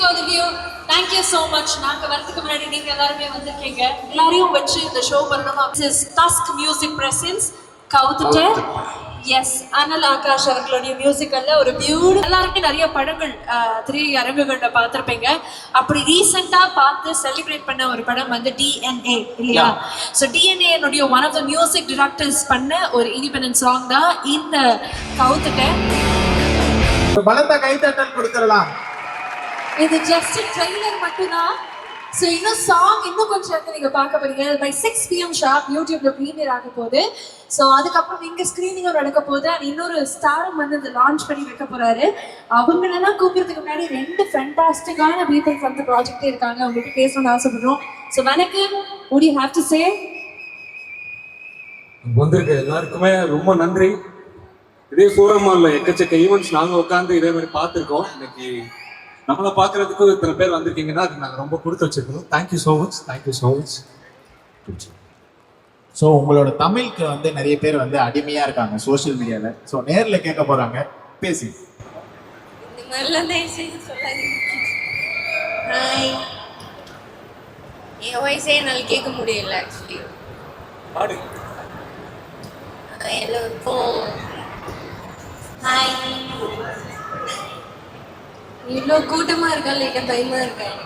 both of you. Thank you so much. நாங்க வரதுக்கு முன்னாடி நீங்க எல்லாரும் வந்திருக்கீங்க. எல்லாரையும் வச்சு இந்த ஷோ பண்ணனும். This is Tusk Music Presents கவுத்துட்ட. எஸ், அனல் ஆகாஷ் அவர்களுடைய மியூசிக்கல்ல ஒரு பியூட்டிஃபுல், எல்லாருமே நிறைய படங்கள் திரையரங்குகள்ல பார்த்திருப்பீங்க. அப்படி ரீசெண்டா பார்த்து செலிப்ரேட் பண்ண ஒரு படம் வந்து DNA இல்லையா? ஸோ DNA என்னுடைய one of the music directors பண்ண ஒரு இண்டிபெண்டன்ட் சாங் தான் இந்த கவுத்துட்ட. பலத்த கைத்தட்டல் கொடுத்துடலாம். இது ஜஸ்ட் ட்ரெய்லர் மட்டும்தான். ஸோ இன்னும் சாங் இன்னும் கொஞ்சம் நேரத்தில் நீங்கள் பார்க்க போறீங்க. பை 6 PM ஷார்ப் யூடியூப்ல ப்ரீமியர் ஆக போகுது. ஸோ அதுக்கப்புறம் இங்கே ஸ்க்ரீனிங்கும் நடக்க போகுது. அண்ட் இன்னொரு ஸ்டாரும் வந்து இந்த லான்ச் பண்ணி வைக்க போறாரு. அவங்களெல்லாம் கூப்பிடுறதுக்கு முன்னாடி 2 ஃபேண்டாஸ்டிக்கான பீப்பிள் ஃப்ரம் தி ப்ராஜெக்டே இருக்காங்க. அவங்களுக்கு பேசணும்னு ஆசைப்படுறோம். ஸோ வணக்கம், would you have to say? வந்திருக்க எல்லாருக்குமே ரொம்ப நன்றி. இதே ஃபோரமால எக்கச்சக்க ஈவெண்ட்ஸ் நாங்கள் உட்காந்து இதே மாதிரி பார்த்துருக்கோம். இன்னைக்கு நம்மளை பார்க்கறதுக்கு இத்தனை பேர் வந்திருக்கீங்கன்னா அது நாங்கள் ரொம்ப கொடுத்து வச்சிருக்கோம். Thank you so much, thank you so much. So உங்களோட தமிழுக்கு வந்து நிறைய பேர் வந்து அடிமையாக இருக்காங்க சோஷியல் மீடியாவில். ஸோ நேரில் கேட்க போகிறாங்க, பேசி. இந்த மாதிரிலாம் தயவுசெய்து சொல்லாதீங்க. ஹாய், என் வயசே என்னால் கேட்க முடியல ஆக்சுவலி. எல்லோருக்கும் ஹாய். இவ்வளோ கூட்டமாக இருக்கா லைட்டாக பயமாக இருக்கேன்.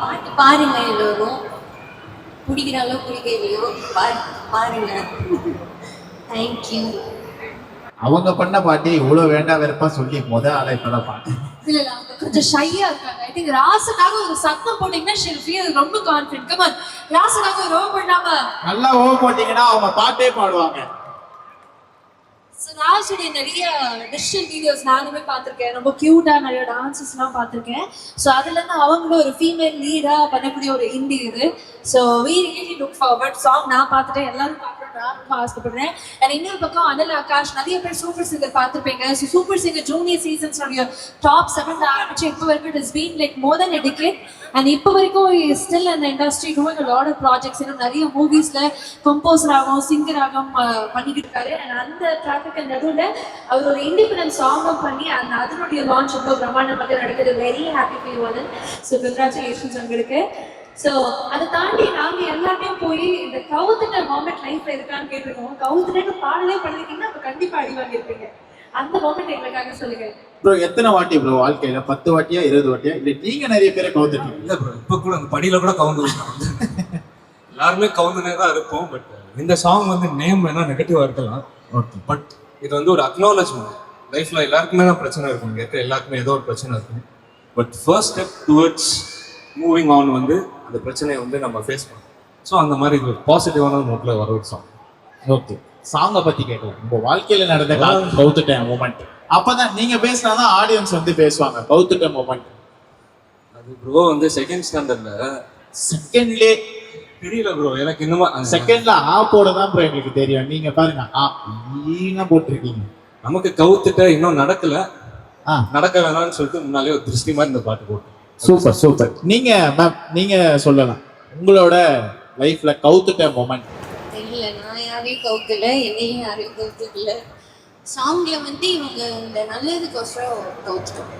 பாட்டு பாருங்க, எல்லோரும் பிடிக்கிறாங்களோ பிடிக்கலையோ பாருங்க. தேங்க்யூ. அவங்க பண்ண பாட்டி இவ்வளோ வேண்டாம் வெறுப்பா சொல்லி ஆளை இப்பதான் பாட்டு இல்ல அவங்க கொஞ்சம் ஷையா இருக்காங்க. ஐ திங்க் ராசுக்காக ஒரு சத்தம் போட்டீங்கன்னா ஷீல் ஃபீல் ரொம்ப கான்ஃபிடென்ட். கம் ஆன், ராசுக்காக ஒரு ஓ பண்ணாம நல்லா ஓ போட்டீங்கன்னா அவங்க பாட்டே பாடுவாங்க. ராஜுடைய நிறைய டிஜிட்டல் வீடியோஸ் நானுமே பார்த்துருக்கேன். ரொம்ப கியூட்டா நிறைய டான்சஸ்லாம் பார்த்துருக்கேன். ஸோ அதுல இருந்து அவங்களும் ஒரு ஃபீமேல் லீடா பண்ணக்கூடிய ஒரு இண்டி இது. So we really look forward. Song நான் பார்த்துட்டேன், எல்லாரும் பார்க்கணும் நான் ஆசைப்படுறேன். அண்ட் இன்னொரு பக்கம் அனல் ஆகாஷ், நிறைய பேர் சூப்பர் சிங்கர் பார்த்துருப்பீங்க. ஸோ சூப்பர் சிங்கர் ஜூனியர் சீசன்ஸோடைய டாப் 7 ஆரம்பிச்சு இப்போ வரைக்கும் it is been like more than a decade. And இப்போ வரைக்கும் ஸ்டில் அந்த industry doing a lot of projects. இன்னும் நிறைய மூவிஸ்ல கம்போசர் ஆகும், சிங்கர் ஆகும் பண்ணிக்கிட்டு இருக்காரு. அண்ட் அந்த டிராஃபிக் நடுவில் அவர் ஒரு இண்டிபெண்டன்ட் சாங்கும் பண்ணி அந்த அதனுடைய லான்ச் ரொம்ப பிரம்மாண்டமாக நடக்குது. வெரி ஹாப்பி ஃபார் யூ அனல். ஸோ கங்க்ராச்சுலேஷன்ஸ் உங்களுக்கு. ஸோ அதை தாண்டி நாங்கள் எல்லாருமே போய் இந்த கவுத்துட்ட மொமெண்ட் லைஃப்ல இருக்கான்னு கேட்டிருக்கோம். கவுத்துட்டு பாடலே பண்ணிருக்கீங்கன்னா அப்போ கண்டிப்பா அடி வாங்கியிருப்பீங்க. அந்த மொமெண்ட் எங்களுக்காக சொல்லுங்க ப்ரோ. எத்தனை வாட்டி ப்ரோ வாழ்க்கையில? 10 வாட்டியா 20 வாட்டியா? இல்லை நீங்க நிறைய பேரை கவுத்துட்டீங்க? இல்லை ப்ரோ, இப்போ கூட அந்த படியில கூட கவுந்து எல்லாருமே கவுந்துனே தான் இருப்போம். பட் இந்த சாங் வந்து நேம் வேணா நெகட்டிவா இருக்கலாம். ஓகே, பட் இது வந்து ஒரு அக்னாலஜ்மெண்ட். லைஃப்ல எல்லாருக்குமே தான் பிரச்சனை இருக்கும், இங்கே இருக்க எல்லாருக்குமே ஏதோ ஒரு பிரச்சனை இருக்கும். But first step towards moving on வந்து அந்த பிரச்சனையை வந்து நம்ம ஃபேஸ் பண்ணோம். ஸோ அந்த மாதிரி இது ஒரு பாசிட்டிவான நோட்டில் வர ஒரு சாங். ஓகே, சாங்கை பற்றி கேட்கலாம். உங்க வாழ்க்கையில் நடந்த கவுத்துட்ட மூமெண்ட். அப்பதான் நீங்க பேசினாதான் ஆடியன்ஸ் வந்து பேசுவாங்க. கவுத்துட்ட மூமெண்ட் அது ப்ரோ வந்து செகண்ட் செகண்ட்லேயே தெரியல ப்ரோ எனக்கு. இன்னுமா செகண்ட்ல போட தான் ப்ரோ எங்களுக்கு தெரியும். நீங்க பாருங்க ஈனா போட்டிருக்கீங்க. நமக்கு கவுத்துட்ட இன்னும் நடக்கல, நடக்க வேணாம்னு சொல்லிட்டு முன்னாலே ஒரு திருஷ்டி மாதிரி இந்த பாட்டு போட்டோம். Super super. நீங்க மேம் நீங்க சொல்லலாம் உங்களோட லைஃப்ல கவுத்துட்ட மொமெண்ட். தெரியல, நான் யாரையும் கவுக்கல, என்னையும் யாரையும் கவுக்கல. சாங்ல வந்து இவங்க இந்த நல்லதுக்கோசரம் கவுத்துட்டோம்.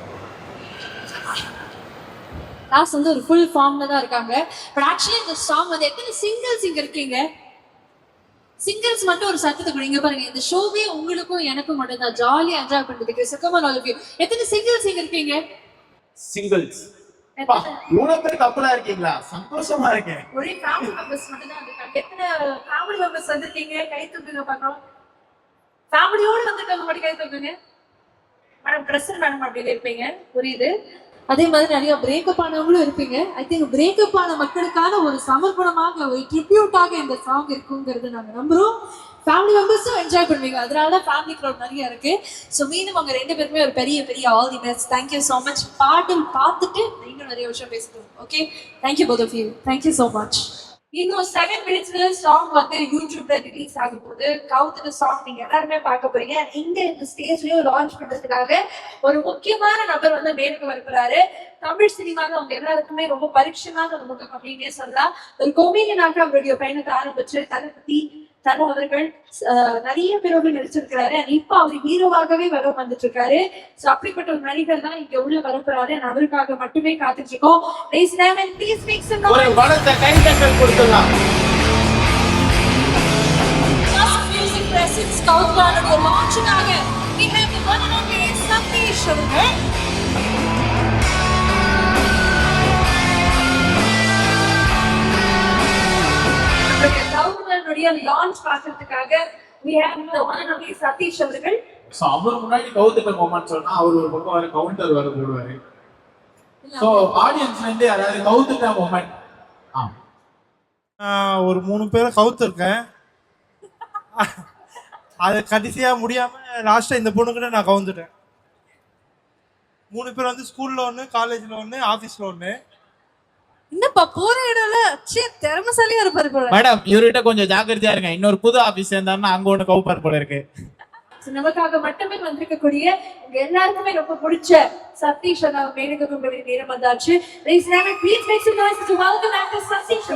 ராஸ் வந்து ஒரு ஃபுல் ஃபார்ம்ல தான் இருக்காங்க. பட் ஆக்சுவலி இந்த சாங் வந்து எத்தனை சிங்கிள்ஸ் இங்க இருக்கீங்க? சிங்கிள்ஸ் மட்டும் ஒரு சத்தத்தை கொடுங்க பாருங்க. இந்த ஷோவே உங்களுக்கும் எனக்கும் மட்டும் தான் ஜாலியா என்ஜாய் பண்றதுக்கு. சக்கமா நாளைக்கு எத்தனை சிங்கிள்ஸ் இங்க இருக்கீங்க? சிங்கிள்ஸ் இவ்வளவு பேர் கப்பலா இருக்கீங்களா? சந்தோஷமா இருக்கேன். ஒரே ஃபேமிலி மெம்பர்ஸ் மட்டும் தான் இருக்காங்க. எத்தனை ஃபேமிலி மெம்பர்ஸ் வந்திருக்கீங்க? கை தூக்குங்க பார்க்கலாம். ஃபேமிலியோட வந்திருக்காங்க மட்டும் கை தூக்குங்க. மேடம் ட்ரெஸ்ஸர் மேடம் அப்படின்னு இருப்பீங்க, புரியுது. அதே மாதிரி நிறைய பிரேக்கப் ஆனவங்களும் இருப்பீங்க. ஐ திங்க் பிரேக்கப் ஆன மக்களுக்கான ஒரு சமர்ப்பணமாக, ஒரு ட்ரிபியூட்டாக இந்த சாங் இருக்குங்கிறது நாங்கள் நம்புறோம். ஃபேமிலி மெம்பர்ஸும் என்ஜாய் பண்ணுவீங்க, அதனால ஃபேமிலி க்ரௌட் நிறைய இருக்கு. ஸோ மீண்டும் அவங்க 2 பேருமே ஒரு பெரிய பெரிய all the best. Thank you so much. பாடல் பார்த்துட்டு நீங்களும் நிறைய விஷயம் பேசணும். Okay, thank you both of you. Thank you so much. இன்னும் 7 மினிட்ஸ்ல சாங் வந்து யூடியூப்ல ரிலீஸ் ஆக போகுது. கவுத்துட்ட சாங் நீங்க எல்லாருமே பார்க்க போறீங்க. இங்க இந்த ஸ்டேஜ்லயும் லான்ச் பண்றதுக்காக ஒரு முக்கியமான நபர் வந்து மேலுக்கு வரப்போறாரு. தமிழ் சினிமாவில் அவங்க எல்லாருக்குமே ரொம்ப பரிட்சயமான முகம் அப்படின்னே சொல்லலாம். ஒரு கொமீடியனாக அவருடைய பயணத்தை ஆரம்பிச்சு தளபதி தல அவர்கள் நிறைய பேரோட நடிச்சிருக்கிறாரு. இப்ப அவர் ஹீரோவாகவே வர வந்துட்டு இருக்காரு. சோ அப்படிப்பட்ட ஒரு நடிகர் தான் இங்க உள்ள வரப்போறாரு. அவருக்காக மட்டுமே காத்துட்டு இருக்கோம். Please make some noise. ஒரு பலத்த கைதட்டல் கொடுத்துடலாம். Music presents Scoutland launchனாக we have the one and only Satish அவர்கள். Scoutland launch பார்க்கிறதுக்காக we have the one and only Satish அவர்கள். சோ அவர் முன்னாடி கவுத்துட்ட மொமெண்ட் சொன்னா அவர் ஒரு பக்கம் வர கவுண்டர் வர போடுவாரு. சோ ஆடியன்ஸ்ல இருந்து யாராவது கவுத்துட்ட மொமெண்ட் ஒரு 3 பேரை கவுத்துருக்கேன். அது கடைசியா முடியாம லாஸ்டா இந்த பொண்ணுக்கிட்ட நான் கவுந்துட்டேன். 3 பேர் வந்து ஸ்கூல்ல ஒன்று, காலேஜ்ல ஒன்று, ஆபீஸ்ல ஒன்று. என்னப்பா போற இடம்ல திறமைசாலியா இருப்பாரு போல. மேடம் இவர்கிட்ட கொஞ்சம் ஜாக்கிரதையா இருங்க. இன்னொரு புது ஆபீஸ் சேர்ந்தாருன்னா அங்க ஒண்ணு கவுப்பார் போல இருக்கு. நமக்காக மட்டுமே வந்திருக்கக்கூடிய உங்க எல்லாருக்குமே ரொம்ப பிடிச்ச சதீஷ் அண்ணா மேடைக்கு உங்களுடைய நேரம் வந்தாச்சு. Please make some noise to welcome actor Satish.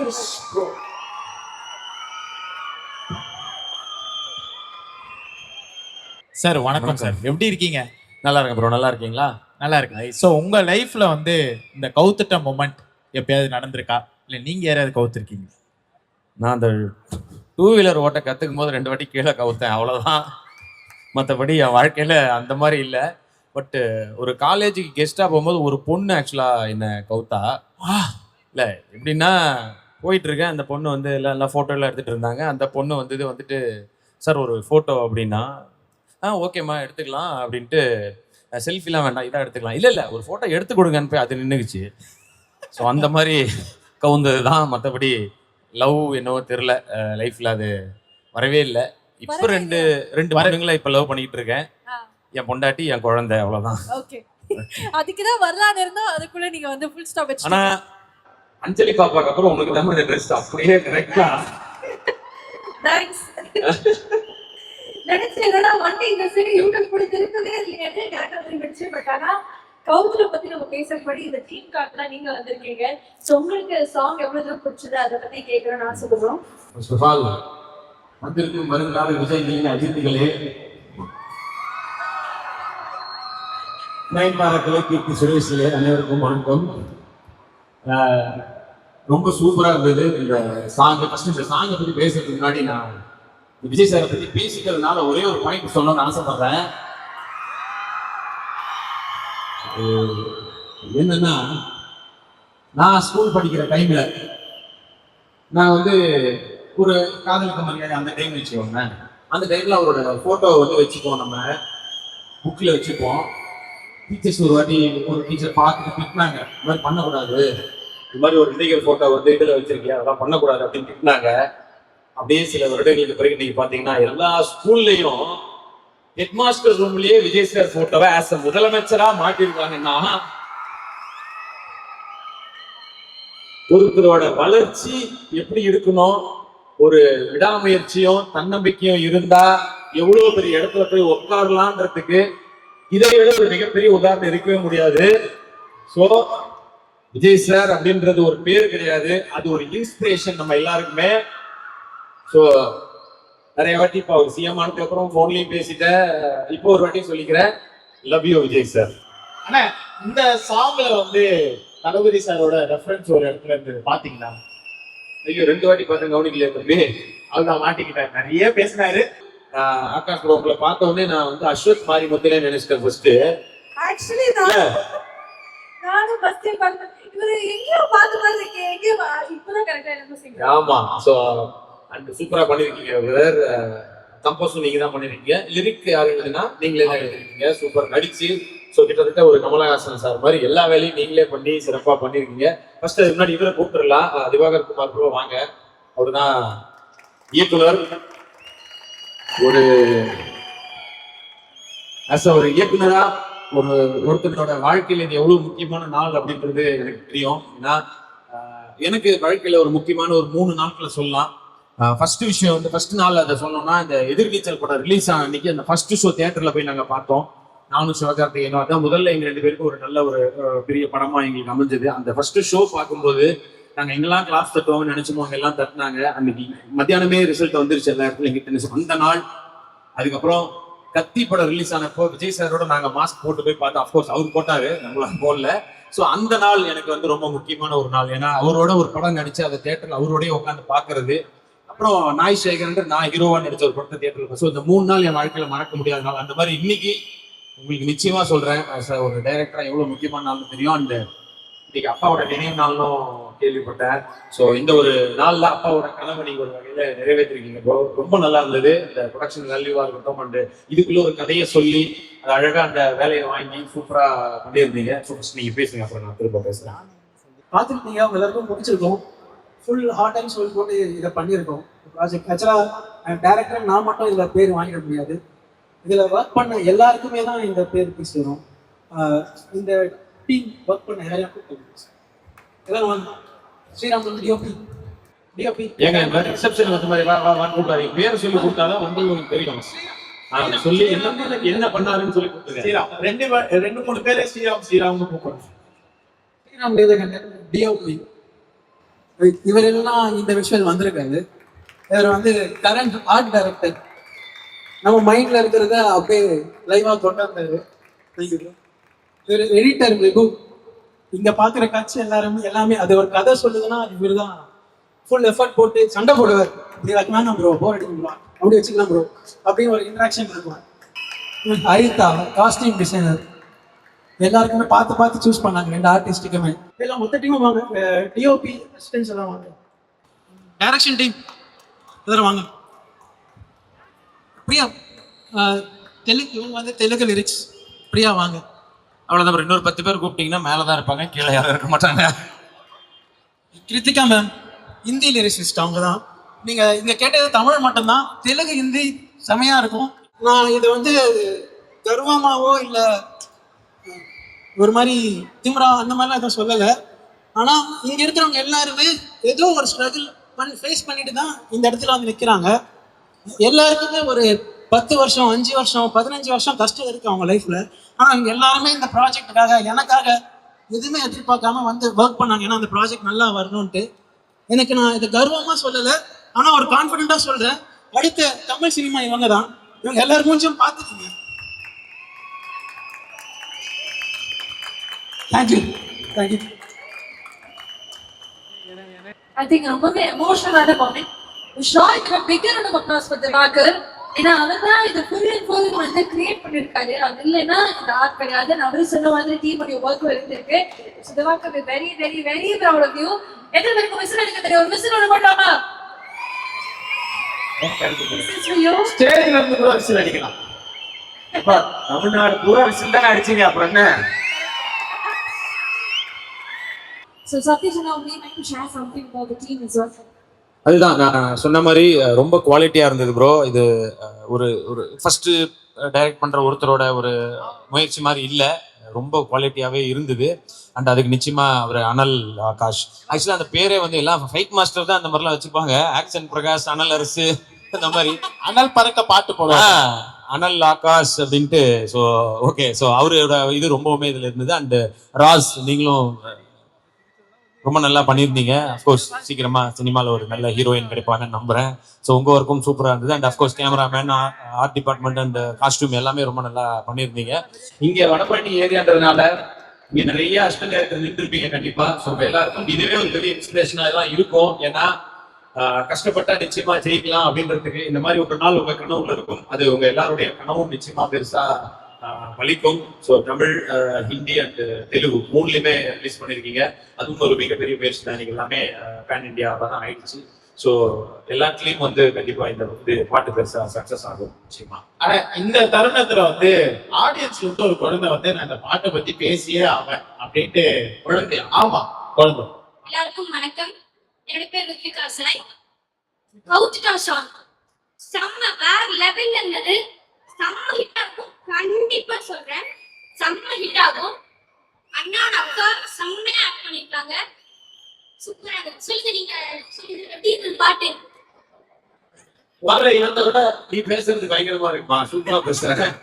Sir வணக்கம் சார், எப்படி இருக்கீங்க? நல்லா இருக்கேன் ப்ரோ. நல்லா இருக்கீங்களா? நல்லா இருக்கு. ஸோ உங்க லைஃப்ல வந்து இந்த கவுத்துட்ட மொமெண்ட் எப்பயாவது நடந்திருக்கா, இல்லை நீங்க யாராவது கவுத்துருக்கீங்க? நான் அந்த 2 வீலர் ஓட்ட கற்றுக்கும் போது 2 வாட்டி கீழே கவுத்தேன், அவ்வளோதான். மற்றபடி என் வாழ்க்கையில் அந்த மாதிரி இல்லை. பட்டு ஒரு காலேஜுக்கு கெஸ்ட்டாக போகும்போது ஒரு பொண்ணு ஆக்சுவலாக என்னை கவுத்தா. இல்லை எப்படின்னா போயிட்டுருக்கேன், அந்த பொண்ணு வந்து எல்லாம் ஃபோட்டோலாம் எடுத்துகிட்டு இருந்தாங்க. அந்த பொண்ணு வந்துட்டு சார் ஒரு ஃபோட்டோ அப்படின்னா, ஓகேம்மா எடுத்துக்கலாம் அப்படின்ட்டு, செல்ஃபிலாம் வேண்டாம் இதாக எடுத்துக்கலாம், இல்லை ஒரு ஃபோட்டோ எடுத்து கொடுங்கன்னு போய் அது நின்றுக்குச்சு. ஸோ அந்த மாதிரி கவுந்தது தான். மற்றபடி லவ் என்னவோ தெரில, லைஃப்பில் அது வரவே இல்லை. இப்போ ரெண்டு பொண்ணுங்களை இப்போ லவ் பண்ணிக்கிட்டு இருக்கேன். என் பொண்டாட்டி, என் குழந்தை, அவ்வளோதான். ஓகே, அதுக்கு தான் வரலான்னு இருந்தோம். அதுக்குள்ள நீங்க வந்து ஃபுல் ஸ்டாப் வச்சு. ஆனா அஞ்சலி பாப்பாக்கு அப்புறம் உங்களுக்கு தான் இந்த ட்ரெஸ் அப்படியே கரெக்டா. தேங்க்ஸ். நினைச்சேன்னா வண்டி இந்த சரி யூடியூப் கூட திருப்பவே இல்லையே கரெக்டா திரும்பிச்சு. பட் ஆனா கவுத்துல பத்தி நம்ம பேசுறபடி இந்த டீம் கார்ட்லாம் நீங்க வந்திருக்கீங்க. சோ உங்களுக்கு சாங் எவ்வளவு தூரம் பிடிச்சது அதை பத்தி கேட்கணும்னு ஆசைப்படுறோம். ஃபர்ஸ்ட் ஆஃப் ஆல் வந்திருக்கும் வருங்கால விஜய் அஜித்துகளே, நயன்தாரா கீர்த்தி சுரேஷிலே அனைவருக்கும் வணக்கம். ரொம்ப சூப்பரா இருந்தது இந்த சாங். ஃபர்ஸ்ட் இந்த சாங்கை பத்தி பேசுறதுக்கு முன்னாடி நான் விஜய் சாரை பத்தி பேசிக்கிறதுனால ஒரே ஒரு பாயிண்ட் சொல்லணும்னு ஆசைப்படுறேன். என்னன்னா, நான் ஸ்கூல் படிக்கிற டைம்ல நான் வந்து ஒரு காதலுக்கு மரியாதை அந்த டைம் வச்சுக்கோங்க. அந்த டைம்ல அவரோட போட்டோ வந்து வச்சுப்போம், நம்ம புக்ல வச்சுப்போம். டீச்சர்ஸ் ஒரு வாட்டி ஒரு டீச்சர் பார்த்துட்டு திட்டினாங்க, இந்த மாதிரி பண்ணக்கூடாது, இது மாதிரி ஒரு விதைகள் போட்டோ வந்து இதில் வச்சிருக்கீங்க, அதெல்லாம் பண்ணக்கூடாது அப்படின்னு திட்டினாங்க. அப்படியே சில வருடங்களுக்கு பிறகு நீங்க பாத்தீங்கன்னா எல்லா ஸ்கூல்லையும் ஹெட் மாஸ்டர் ரூம்லயே விஜய் சார் போட்டோவை ஆஸ் அ முதலமைச்சரா மாட்டிருக்காங்கன்னா ஒருத்தரோட வளர்ச்சி எப்படி இருக்கணும், ஒரு விடாமுயற்சியும் தன்னம்பிக்கையும் இருந்தா எவ்வளவு பெரிய இடத்துல போய் உட்காரலான்றதுக்கு இதை விட ஒரு மிகப்பெரிய உதாரணம் இருக்கவே முடியாது. சோ விஜய் சார் அப்படின்றது ஒரு பேர் கிடையாது, அது ஒரு இன்ஸ்பிரேஷன் நம்ம எல்லாருக்குமே. ஸோ நிறைய வாட்டி இப்போ அவர் சிஎம் ஆனதுக்கு அப்புறம் ஃபோன்லையும் பேசிட்டேன், இப்போ ஒரு வாட்டி சொல்லிக்கிறேன், லவ் யூ விஜய் சார். ஆனா இந்த சாங்ல வந்து தளபதி சாரோட ரெஃபரன்ஸ் ஒரு இடத்துல இருந்து பாத்தீங்களா? ஐயோ 2 வாட்டி பார்த்தேன், கவனிக்கலையே தம்பி. அதுதான் மாட்டிக்கிட்டேன், நிறைய பேசினாரு. ஆகாஷ் ப்ரோக்ல பார்த்த உடனே நான் வந்து அஸ்வத் மாரி முத்திலே நினைச்சிட்டேன் ஃபர்ஸ்ட். ஆக்சுவலி நானும் ஃபர்ஸ்ட் பார்த்தேன், இவரு எங்கேயோ பார்த்த மாதிரி இருக்கே, எங்கேயோ இப்பதான் கரெக்டா எனக்கு சிங். ஆமா, ஸோ அண்ட் சூப்பரா பண்ணிருக்கீங்க. வேற கம்போஸும் நீங்க தான் பண்ணிருக்கீங்க, லிரிக் யார் எழுதுனா நீங்களே தான் எழுதிருக்கீங்க. சூப்பர் நடிச்சு. ஸோ கிட்டத்தட்ட ஒரு கமலஹாசன் சார் மாதிரி எல்லா வேலையும் நீங்களே பண்ணி சிறப்பா பண்ணிருக்கீங்க. ஃபர்ஸ்ட் அதுக்கு முன்னாடி இவரை கூப்பிட்டுலாம், திவாகர் குமார் ப்ரோ வாங்க. அவரு தான் இயக்குனர். ஒரு ஒரு இயக்குனரா ஒருத்தரோட வாழ்க்கையில இது எவ்வளவு முக்கியமான நாள் அப்படின்றது எனக்கு தெரியும். ஏன்னா எனக்கு வாழ்க்கையில ஒரு முக்கியமான ஒரு 3 நாட்களை சொல்லலாம். ஃபர்ஸ்ட் விஷயம் வந்து ஃபர்ஸ்ட் நாள் அதை சொல்லணும்னா, இந்த எதிர்நீச்சல் படம் ரிலீஸ் ஆன அன்னைக்கு அந்த ஃபர்ஸ்ட் ஷோ தியேட்டர்ல போய் நாங்க பார்த்தோம். நானும் சிவகார்த்திகேயனும். அதான் முதல்ல எங்க 2 பேருக்கும் ஒரு நல்ல ஒரு பெரிய படமா எங்களுக்கு அமைஞ்சது. அந்த ஃபர்ஸ்ட் ஷோ பார்க்கும்போது நாங்க எங்கெல்லாம் கிளாஸ் தட்டுவாங்கன்னு நினைச்சோமோ அங்க எல்லாம் தட்டினாங்க. அன்னைக்கு மத்தியானமே ரிசல்ட் வந்துருச்சு எல்லா இடத்துல எங்கிட்ட. அந்த நாள் அதுக்கப்புறம் கத்தி படம் ரிலீஸ் ஆனப்போ விஜய் சாரோட நாங்க மாஸ்க் போட்டு போய் பார்த்தோம். அஃப்கோர்ஸ் அவர் போட்டாரு, நம்மளாம் போடல. ஸோ அந்த நாள் எனக்கு வந்து ரொம்ப முக்கியமான ஒரு நாள். ஏன்னா அவரோட ஒரு படம் நடிச்சு அதை தேட்டர்ல அவரோடய உட்காந்து பாக்குறது. அப்புறம் நாய் சேகர் நான் ஹீரோவா நடிச்ச ஒரு படத்தை தேட்டர்ல. ஸோ இந்த 3 நாள் என் வாழ்க்கையில மறக்க முடியாத நாள். அந்த மாதிரி இன்னைக்கு உங்களுக்கு நிச்சயமா சொல்றேன், ஒரு டைரக்டரா எவ்வளவு முக்கியமான நாள்னு தெரியும். அந்த இன்னைக்கு அப்பாவோட நினைவு நாளும் கேள்விப்பட்டேன். ஸோ இந்த ஒரு நாள்ல அப்பாவோட கனவை நீங்க ஒரு வகையில நிறைவேற்றிருக்கீங்க ப்ரோ. ரொம்ப நல்லா இருந்தது. இந்த ப்ரொடக்ஷன் வேல்யூவா இருக்கட்டும், அண்ட் இதுக்குள்ள ஒரு கதையை சொல்லி அது அழகா அந்த வேலையை வாங்கி சூப்பரா பண்ணியிருந்தீங்க. நீங்க பேசுங்க, அப்புறம் நான் திரும்ப பேசுறேன். பார்த்துருக்கீங்க, அவங்க எல்லாருக்கும் முடிச்சிருக்கோம். ஃபுல் ஹார்ட் அண்ட் சோல் போட்டு இதை பண்ணியிருக்கோம் ப்ராஜெக்ட். ஆக்சுவலாக டேரக்டர் நான் மட்டும் இதில் பேர் வாங்கிட முடியாது. இதில் ஒர்க் பண்ண எல்லாருக்குமே தான் இந்த பேர் போய் சேரும். இந்த டீம் ஒர்க் பண்ண எல்லாருக்கும் எல்லாரும் வாங்க. ஸ்ரீராம் டிஓபி ஏங்க இந்த ரிசப்ஷன் வந்து மாதிரி கூப்பிடாதீங்க, பேரை சொல்லி கூப்பிட்டாதான் வந்து உங்களுக்கு தெரியும். சொல்லி என்ன பண்ணாருன்னு சொல்லி கூப்பிடுங்க. ஸ்ரீராம் 2-3 பேரை ஸ்ரீராம்னு கூப்பிடுறோம். ஸ்ரீராம் தேவகண்டன் டிஓபி. இவர் எல்லாம் இந்த விஷயம் வந்திருக்காரு. இவர் வந்து கரண்ட் ஆர்ட் டைரக்டர். நம்ம மைண்ட்ல இருக்கிறத அப்படியே லைவா கொண்டாந்தாரு. இவர் எடிட்டர் விகு. இங்க பாக்குற காட்சி எல்லாமே அது ஒரு கதை சொல்லுதுன்னா அது இவர் தான் ஃபுல் எஃபர்ட் போட்டு சண்டை போடுவார். இப்படி வைக்கலாம் ப்ரோ, போர் அடிக்கலாம், அப்படி வச்சுக்கலாம் ப்ரோ அப்படின்னு ஒரு இன்ட்ராக்ஷன் இருக்கும். Haritha costume designer. எல்லாருக்குமே பார்த்து சூஸ் பண்ணாங்க, 2 ஆர்டிஸ்டுக்குமே. எல்லாம் மொத்த டீமும் வாங்க. டிஓபி அசிஸ்டன்ஸ் எல்லாம் வாங்க. டைரக்ஷன் டீம் எல்லாரும் வாங்க. பிரியா இவங்க வந்து தெலுங்கு லிரிக்ஸ். பிரியா வாங்க. அவ்வளோதான் bro. இன்னொரு 10 பேர் கூப்பிட்டீங்கன்னா மேலதான் இருப்பாங்க, கீழே யாரும் இருக்க மாட்டாங்க. Krithika ma'am Hindi lyricist. அவங்க தான். நீங்க இங்க கேட்டது தமிழ் மட்டும்தான், தெலுங்கு ஹிந்தி செமையா இருக்கும். நான் இது வந்து கர்வமாவோ இல்லை ஒரு மாதிரி திமிரா அந்த மாதிரிலாம் எதுவும் சொல்லலை. ஆனால் இங்கே இருக்கிறவங்க எல்லாருமே ஏதோ ஒரு ஸ்ட்ரகிள் ஃபேஸ் பண்ணிட்டு தான் இந்த இடத்துல வந்து நிற்கிறாங்க. எல்லாருக்குமே ஒரு 10 வருஷம் 5 வருஷம் 15 வருஷம் கஷ்டம் இருக்குது அவங்க லைஃப்பில். ஆனால் இங்கே எல்லாருமே இந்த ப்ராஜெக்டுக்காக எனக்காக எதுவுமே எதிர்பார்க்காம வந்து ஒர்க் பண்ணாங்க. ஏன்னா அந்த ப்ராஜெக்ட் நல்லா வரணும்ன்ட்டு. எனக்கு நான் இதை கர்வமாக சொல்லலை, ஆனால் ஒரு கான்ஃபிடென்ட்டாக சொல்கிறேன். அடுத்த தமிழ் சினிமா இவங்க தான். இவங்க எல்லாருக்கும் கொஞ்சம் பார்த்துக்கோங்க. தேங்க்யூ. I think ரொம்பவே எமோஷனலான moment. Short figure round of applause for Divakar. ஏன்னா அவர் தான் இது ஃபுல் வந்து கிரியேட் பண்ணியிருக்காரு. அது இல்லைன்னா இந்த ஆர்ட் கிடையாது. அவரு சொன்ன மாதிரி டீமுடைய ஒர்க் இருந்திருக்கு. So Divakar, very very very proud of you. எத்தனை பேருக்கு விசில் அடிக்க தெரியும்? ஒரு விசில் ஒன்று போட்டோமா? ஸ்டேஜ்ல இருந்து கூட விசில் அடிக்கலாம். தமிழ்நாடு பூரா விசில் தானே அடிச்சீங்க, அப்புறம் என்ன? So Satish, now we like to share something about the team as well. அதுதான் நான் சொன்ன மாதிரி ரொம்ப குவாலிட்டியா இருந்தது ப்ரோ. இது ஒரு ஃபர்ஸ்ட் டைரக்ட் பண்ற ஒருத்தரோட ஒரு முயற்சி மாதிரி இல்லை, ரொம்ப குவாலிட்டியாவே இருந்தது. அண்ட் அதுக்கு நிச்சயமா அவர் அனல் ஆகாஷ். ஆக்சுவலா அந்த பேரே வந்து எல்லாம் ஃபைட் மாஸ்டர் தான் அந்த மாதிரிலாம் வச்சுப்பாங்க. ஆக்ஷன் பிரகாஷ், அனல் அரசு, அந்த மாதிரி அனல் பறக்க பாட்டு போடுவாங்க, அனல் ஆகாஷ் அப்படின்ட்டு. ஸோ ஓகே, ஸோ அவரோட இது ரொம்பவுமே இதுல இருந்தது. அண்ட் ராஸ், நீங்களும் ரொம்ப நல்லா பண்ணியிருந்தீங்க. அஃப்கோர்ஸ் சீக்கிரமா சினிமாவில் ஒரு நல்ல ஹீரோயின் கிடைப்பாங்கன்னு நம்புறேன். ஸோ உங்க ஒர்க்கும் சூப்பராக இருந்தது. And of course cameraman, art department and costume எல்லாமே ரொம்ப நல்லா பண்ணியிருந்தீங்க. இங்க வடபழனி ஏரியான்றதுனால இங்க நிறைய அஷ்டங்கள் நின்றுருப்பீங்க கண்டிப்பா. ஸோ எல்லாருக்கும் இதுவே ஒரு பெரிய இன்ஸ்பிரேஷனா தான் இருக்கும். ஏன்னா கஷ்டப்பட்டா நிச்சயமா ஜெயிக்கலாம் அப்படின்றதுக்கு இந்த மாதிரி ஒரு நாள் உங்க கனவுல இருக்கும். அது உங்க எல்லாருடைய கனவும் நிச்சயமா பெருசா பலிக்கும். ஸோ தமிழ், ஹிந்தி அண்ட் தெலுங்கு 3லையுமே ரிலீஸ் பண்ணியிருக்கீங்க. அதுவும் ஒரு மிகப்பெரிய முயற்சி தான். நீங்க எல்லாமே பேன் இந்தியாவாக தான் ஆயிடுச்சு. ஸோ எல்லாத்துலயும் வந்து கண்டிப்பா இந்த வந்து பாட்டு பெருசா சக்சஸ் ஆகும் நிச்சயமா. ஆனா இந்த தருணத்துல வந்து ஆடியன்ஸ்ல வந்து ஒரு குழந்தை வந்து நான் இந்த பாட்டை பத்தி பேசியே ஆவேன் அப்படின்ட்டு குழந்தை. ஆமா, குழந்தை. எல்லாருக்கும் வணக்கம். என்னோட பேர் ருத்விகா சாய். கவுத்துட்டா சாங் செம்ம வேற லெவல்ல இருந்தது. செம்ம ஹிட் ஆகும், கண்டிப்பா சொல்றேன். செம்ம ஹிட் ஆகும். அண்ணா அக்கா செம்மையா ஆக்ட் பண்ணிருக்காங்க. சூப்பரா இருக்கு. சொல்லுங்க, நீங்க எப்படி இருக்கு பாட்டு? வர இனத்தை விட நீ பேசுறது பயங்கரமா இருக்குமா, சூப்பரா பேசுறேன்.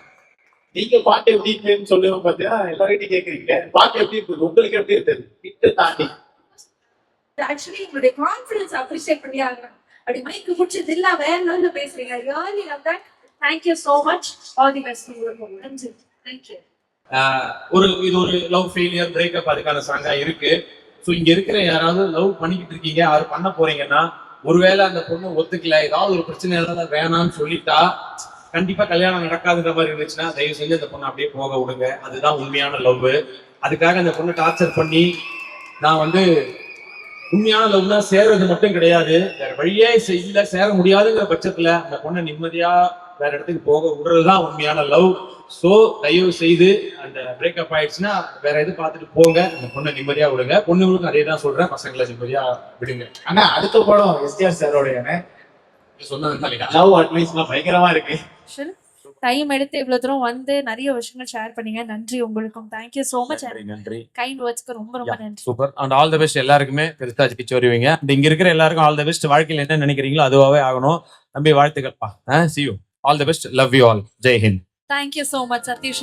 நீங்க பாட்டு எப்படி இருக்குன்னு சொல்லுவோம் பாத்தியா, எல்லார்கிட்டையும் கேக்குறீங்க பாட்டு எப்படி இருக்கு, உங்களுக்கு எப்படி இருக்குது? ஹிட் தாண்டி ஆக்சுவலி உங்களுடைய கான்ஃபிடன்ஸ் அப்ரிஷியேட் பண்ணி ஆகணும். அப்படி மைக்கு பிடிச்சது இல்ல வேற லெவல்ல பேசுறீங்க. Really love that. Thank you so much. All the best உங்களுக்கு. நன்றி. தேங்க்யூ. இது ஒரு லவ் ஃபெயிலியர் பிரேக்கப் அதுக்கான சாங்கா இருக்கு. ஸோ இங்க இருக்கிற யாராவது லவ் பண்ணிக்கிட்டு இருக்கீங்க, யாரும் பண்ண போறீங்கன்னா, ஒருவேளை அந்த பொண்ணு ஒத்துக்கல, ஏதாவது ஒரு பிரச்சனை வேணாம்னு சொல்லிட்டா கண்டிப்பா கல்யாணம் நடக்காதுன்ற மாதிரி இருந்துச்சுன்னா தயவு செஞ்சு அந்த பொண்ணை அப்படியே போக விடுங்க. அதுதான் உண்மையான லவ். அதுக்காக அந்த பொண்ணை டார்ச்சர் பண்ணி நான் வந்து உண்மையான லவ்னா சேர்றது மட்டும் கிடையாது, வேற வழியே இல்ல சேர முடியாதுங்கிற பட்சத்துல அந்த பொண்ணை நிம்மதியா வேற இடத்துக்கு போக விடுறதுதான் உண்மையான லவ். சோ தயவு செய்து அந்த பிரேக்கப் ஆயிடுச்சுன்னா வேற எது பார்த்துட்டு போங்க, அந்த பொண்ணை நிம்மதியா விடுங்க. பொண்ணுங்களுக்கும் அதே தான் சொல்றேன், பசங்களை நிம்மதியா விடுங்க. ஆனா அடுத்த படம் எஸ்டிஆர் சாரோட சொன்னது லவ் அட்வைஸ்லாம் பயங்கரமா இருக்கு. டைம் எடுத்து இவ்வளவு தூரம் வந்து நிறைய விஷயங்கள் ஷேர் பண்ணீங்க. நன்றி உங்களுக்கும். Thank you so much. நன்றி. கைண்ட் வேர்ட்ஸ்க்கு ரொம்ப ரொம்ப நன்றி. Super and all the best எல்லாருக்குமே. பெருசா ஜெயிச்சு வருவீங்க. இங்க இருக்கிற எல்லாருக்கும் ஆல் தி பெஸ்ட். வாழ்க்கையில் என்ன நினைக்கிறீங்களோ அதுவாவே ஆகணும். நம்பி வாழ்த்துக்கள்ப்பா. See you. All the best. Love you all. Jai Hind. Thank you so much, Satish.